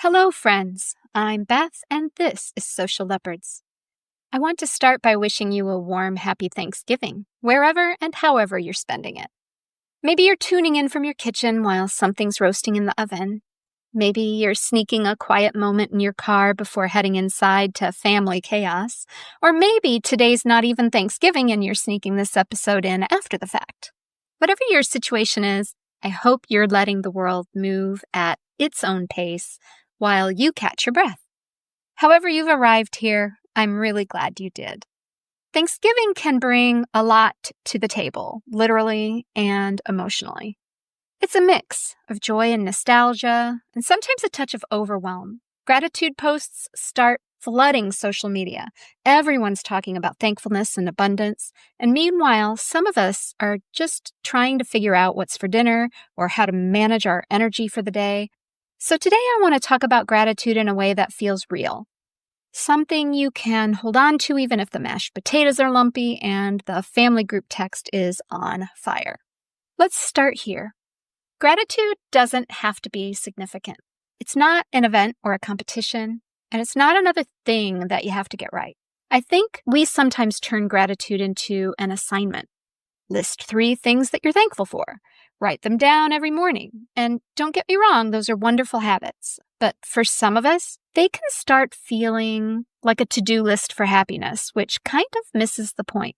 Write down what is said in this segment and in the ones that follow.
Hello, friends. I'm Beth, and this is Social Leopards. I want to start by wishing you a warm, happy Thanksgiving, wherever and however you're spending it. Maybe you're tuning in from your kitchen while something's roasting in the oven. Maybe you're sneaking a quiet moment in your car before heading inside to family chaos. Or maybe today's not even Thanksgiving and you're sneaking this episode in after the fact. Whatever your situation is, I hope you're letting the world move at its own pace while you catch your breath. However you've arrived here, I'm really glad you did. Thanksgiving can bring a lot to the table, literally and emotionally. It's a mix of joy and nostalgia, and sometimes a touch of overwhelm. Gratitude posts start flooding social media. Everyone's talking about thankfulness and abundance, and meanwhile, some of us are just trying to figure out what's for dinner or how to manage our energy for the day. So today I want to talk about gratitude in a way that feels real. Something you can hold on to even if the mashed potatoes are lumpy and the family group text is on fire. Let's start here. Gratitude doesn't have to be significant. It's not an event or a competition, and it's not another thing that you have to get right. I think we sometimes turn gratitude into an assignment. List 3 things that you're thankful for. Write them down every morning. And don't get me wrong, those are wonderful habits. But for some of us, they can start feeling like a to-do list for happiness, which kind of misses the point.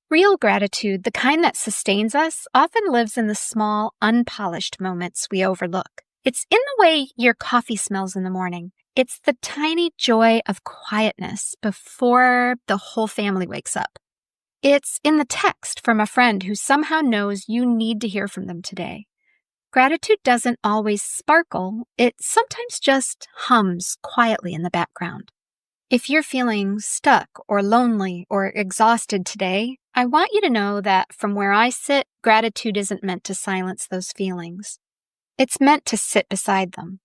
Real gratitude, the kind that sustains us, often lives in the small, unpolished moments we overlook. It's in the way your coffee smells in the morning. It's the tiny joy of quietness before the whole family wakes up. It's in the text from a friend who somehow knows you need to hear from them today. Gratitude doesn't always sparkle. It sometimes just hums quietly in the background. If you're feeling stuck or lonely or exhausted today, I want you to know that from where I sit, gratitude isn't meant to silence those feelings. It's meant to sit beside them.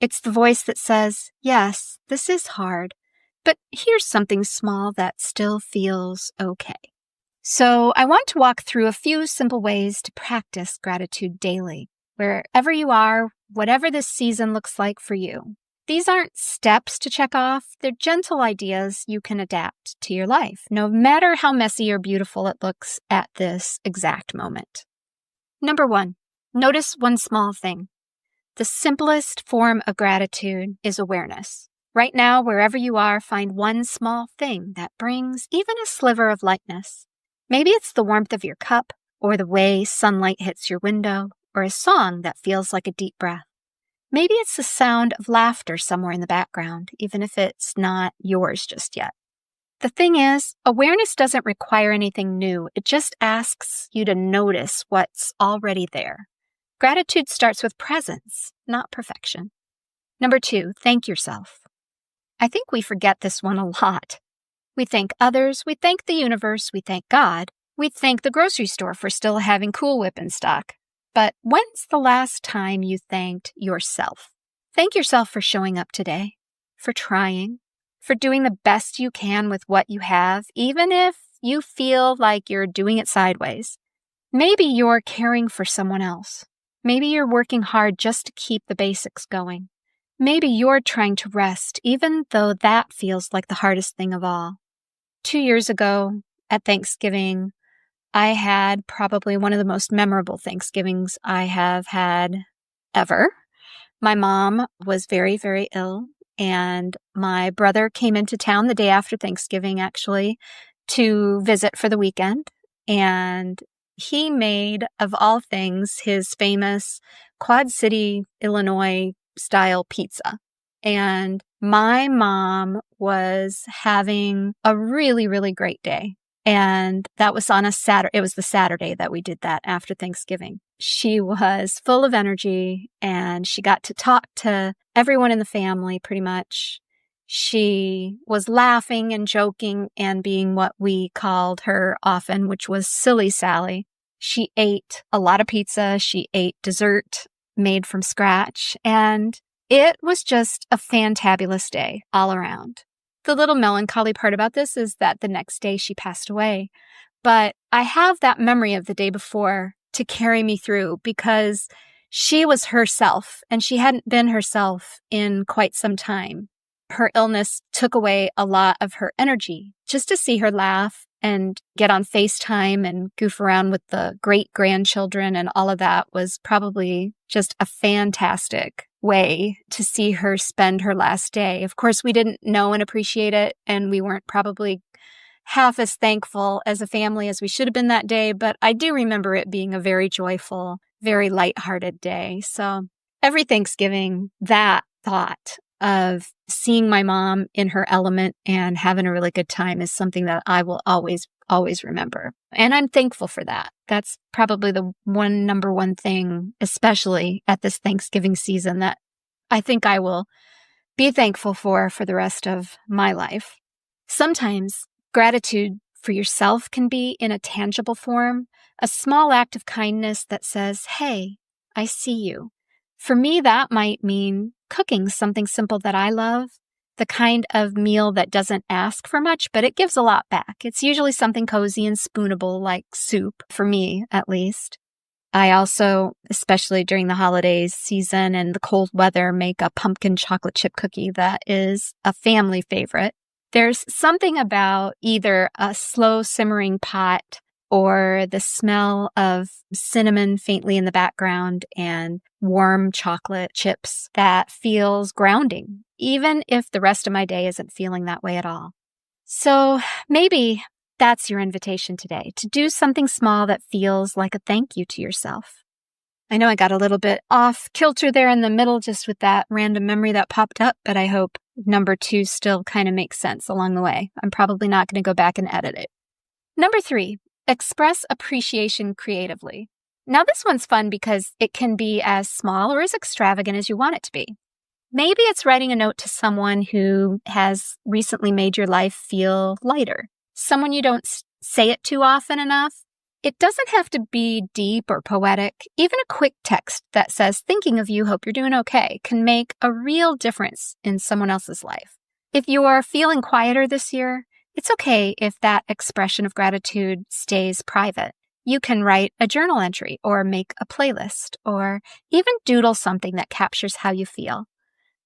It's the voice that says, yes, this is hard, but here's something small that still feels okay. So I want to walk through a few simple ways to practice gratitude daily, wherever you are, whatever this season looks like for you. These aren't steps to check off. They're gentle ideas you can adapt to your life, no matter how messy or beautiful it looks at this exact moment. Number 1, notice one small thing. The simplest form of gratitude is awareness. Right now, wherever you are, find one small thing that brings even a sliver of lightness. Maybe it's the warmth of your cup, or the way sunlight hits your window, or a song that feels like a deep breath. Maybe it's the sound of laughter somewhere in the background, even if it's not yours just yet. The thing is, awareness doesn't require anything new. It just asks you to notice what's already there. Gratitude starts with presence, not perfection. Number 2, thank yourself. I think we forget this one a lot. We thank others, we thank the universe, we thank God, we thank the grocery store for still having Cool Whip in stock. But when's the last time you thanked yourself? Thank yourself for showing up today, for trying, for doing the best you can with what you have, even if you feel like you're doing it sideways. Maybe you're caring for someone else. Maybe you're working hard just to keep the basics going. Maybe you're trying to rest, even though that feels like the hardest thing of all. 2 years ago, at Thanksgiving, I had probably one of the most memorable Thanksgivings I have had ever. My mom was very, very ill, and my brother came into town the day after Thanksgiving, actually, to visit for the weekend. And he made, of all things, his famous Quad City, Illinois style pizza. And my mom was having a really, really great day. And that was on a Saturday. It was the Saturday that we did that after Thanksgiving. She was full of energy and she got to talk to everyone in the family pretty much. She was laughing and joking and being what we called her often, which was Silly Sally. She ate a lot of pizza. She ate dessert made from scratch. And it was just a fantabulous day all around. The little melancholy part about this is that the next day she passed away. But I have that memory of the day before to carry me through because She was herself, and she hadn't been herself in quite some time. Her illness took away a lot of her energy. Just to see her laugh and get on FaceTime and goof around with the great-grandchildren and all of that was probably just a fantastic way to see her spend her last day. Of course, we didn't know and appreciate it, and we weren't probably half as thankful as a family as we should have been that day, but I do remember it being a very joyful, very lighthearted day. So every Thanksgiving, that thought of seeing my mom in her element and having a really good time is something that I will always, always remember. And I'm thankful for that. That's probably the number one thing, especially at this Thanksgiving season, that I think I will be thankful for the rest of my life. Sometimes gratitude for yourself can be in a tangible form, a small act of kindness that says, "Hey, I see you." For me, that might mean cooking something simple that I love, the kind of meal that doesn't ask for much, but it gives a lot back. It's usually something cozy and spoonable like soup, for me at least. I also, especially during the holidays season and the cold weather, make a pumpkin chocolate chip cookie that is a family favorite. There's something about either a slow simmering pot or the smell of cinnamon faintly in the background and warm chocolate chips that feels grounding, even if the rest of my day isn't feeling that way at all. So maybe that's your invitation today, to do something small that feels like a thank you to yourself. I know I got a little bit off kilter there in the middle just with that random memory that popped up, but I hope number 2 still kind of makes sense along the way. I'm probably not going to go back and edit it. Number 3, express appreciation creatively. Now this one's fun because it can be as small or as extravagant as you want it to be. Maybe it's writing a note to someone who has recently made your life feel lighter, someone you don't say it too often enough. It doesn't have to be deep or poetic. Even a quick text that says, "Thinking of you, hope you're doing okay," can make a real difference in someone else's life. If you are feeling quieter this year, it's okay if that expression of gratitude stays private. You can write a journal entry or make a playlist or even doodle something that captures how you feel.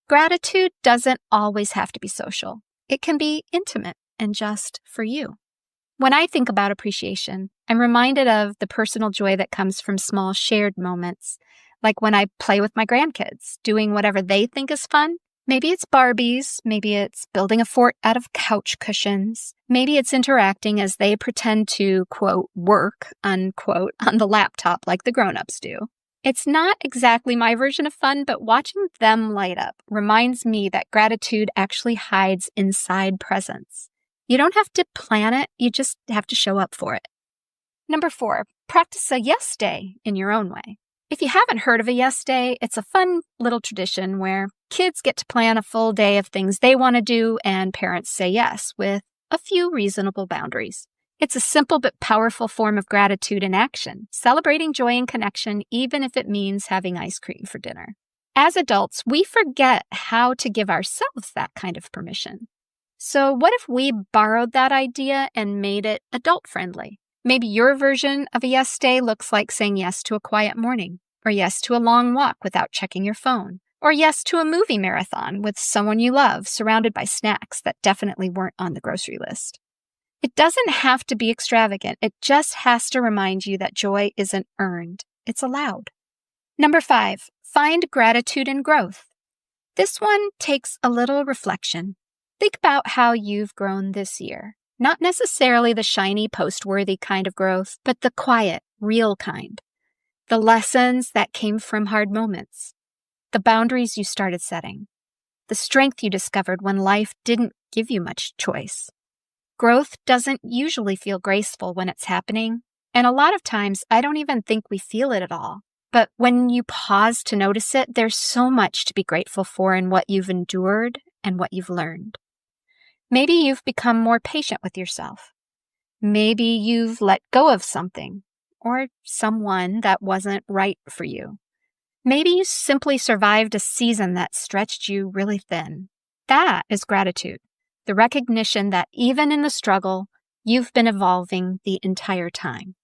Gratitude doesn't always have to be social. It can be intimate and just for you. When I think about appreciation, I'm reminded of the personal joy that comes from small shared moments, like when I play with my grandkids, doing whatever they think is fun. Maybe it's Barbies, maybe it's building a fort out of couch cushions, maybe it's interacting as they pretend to, quote, work, unquote, on the laptop like the grown-ups do. It's not exactly my version of fun, but watching them light up reminds me that gratitude actually hides inside presence. You don't have to plan it, you just have to show up for it. Number 4, practice a yes day in your own way. If you haven't heard of a yes day, it's a fun little tradition where kids get to plan a full day of things they want to do and parents say yes with a few reasonable boundaries. It's a simple but powerful form of gratitude in action, celebrating joy and connection even if it means having ice cream for dinner. As adults, we forget how to give ourselves that kind of permission. So what if we borrowed that idea and made it adult-friendly? Maybe your version of a yes day looks like saying yes to a quiet morning, or yes to a long walk without checking your phone, or yes to a movie marathon with someone you love, surrounded by snacks that definitely weren't on the grocery list. It doesn't have to be extravagant. It just has to remind you that joy isn't earned. It's allowed. Number 5, find gratitude in growth. This one takes a little reflection. Think about how you've grown this year. Not necessarily the shiny, post-worthy kind of growth, but the quiet, real kind. The lessons that came from hard moments. The boundaries you started setting. The strength you discovered when life didn't give you much choice. Growth doesn't usually feel graceful when it's happening, and a lot of times I don't even think we feel it at all. But when you pause to notice it, there's so much to be grateful for in what you've endured and what you've learned. Maybe you've become more patient with yourself. Maybe you've let go of something or someone that wasn't right for you. Maybe you simply survived a season that stretched you really thin. That is gratitude, the recognition that even in the struggle, you've been evolving the entire time.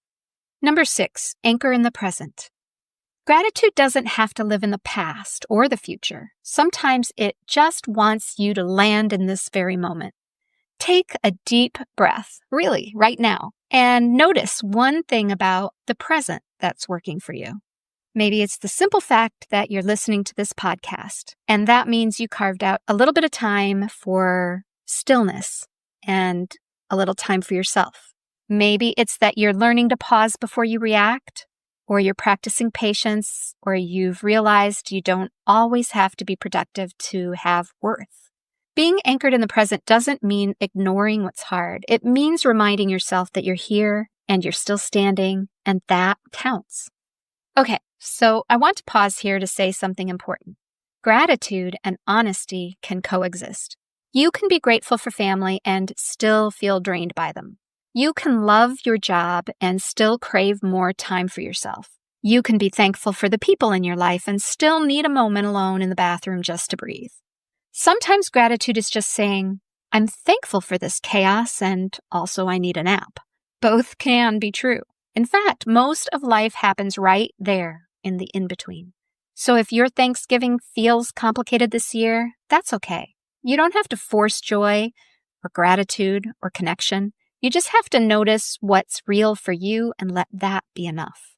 Number 6, anchor in the present. Gratitude doesn't have to live in the past or the future. Sometimes it just wants you to land in this very moment. Take a deep breath, really, right now, and notice one thing about the present that's working for you. Maybe it's the simple fact that you're listening to this podcast, and that means you carved out a little bit of time for stillness and a little time for yourself. Maybe it's that you're learning to pause before you react, or you're practicing patience, or you've realized you don't always have to be productive to have worth. Being anchored in the present doesn't mean ignoring what's hard. It means reminding yourself that you're here and you're still standing, and that counts. Okay, so I want to pause here to say something important. Gratitude and honesty can coexist. You can be grateful for family and still feel drained by them. You can love your job and still crave more time for yourself. You can be thankful for the people in your life and still need a moment alone in the bathroom just to breathe. Sometimes gratitude is just saying, I'm thankful for this chaos and also I need a nap. Both can be true. In fact, most of life happens right there in the in-between. So if your Thanksgiving feels complicated this year, that's okay. You don't have to force joy or gratitude or connection. You just have to notice what's real for you and let that be enough.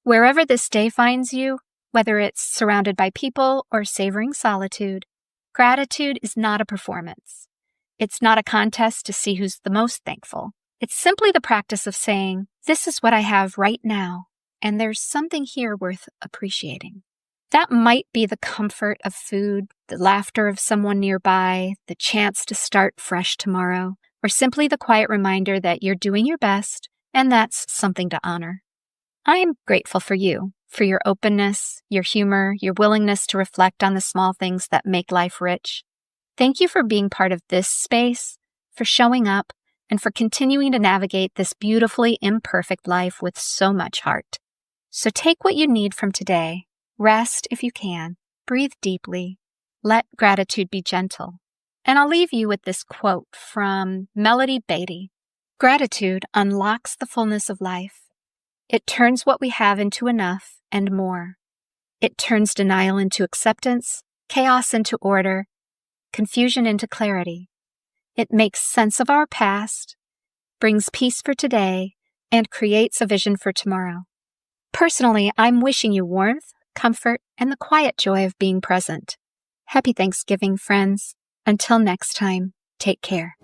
Wherever this day finds you, whether it's surrounded by people or savoring solitude, gratitude is not a performance. It's not a contest to see who's the most thankful. It's simply the practice of saying, this is what I have right now, and there's something here worth appreciating. That might be the comfort of food, the laughter of someone nearby, the chance to start fresh tomorrow, or simply the quiet reminder that you're doing your best, and that's something to honor. I am grateful for you, for your openness, your humor, your willingness to reflect on the small things that make life rich. Thank you for being part of this space, for showing up, and for continuing to navigate this beautifully imperfect life with so much heart. So take what you need from today, rest if you can, breathe deeply, let gratitude be gentle. And I'll leave you with this quote from Melody Beatty. Gratitude unlocks the fullness of life. It turns what we have into enough and more. It turns denial into acceptance, chaos into order, confusion into clarity. It makes sense of our past, brings peace for today, and creates a vision for tomorrow. Personally, I'm wishing you warmth, comfort, and the quiet joy of being present. Happy Thanksgiving, friends. Until next time, take care.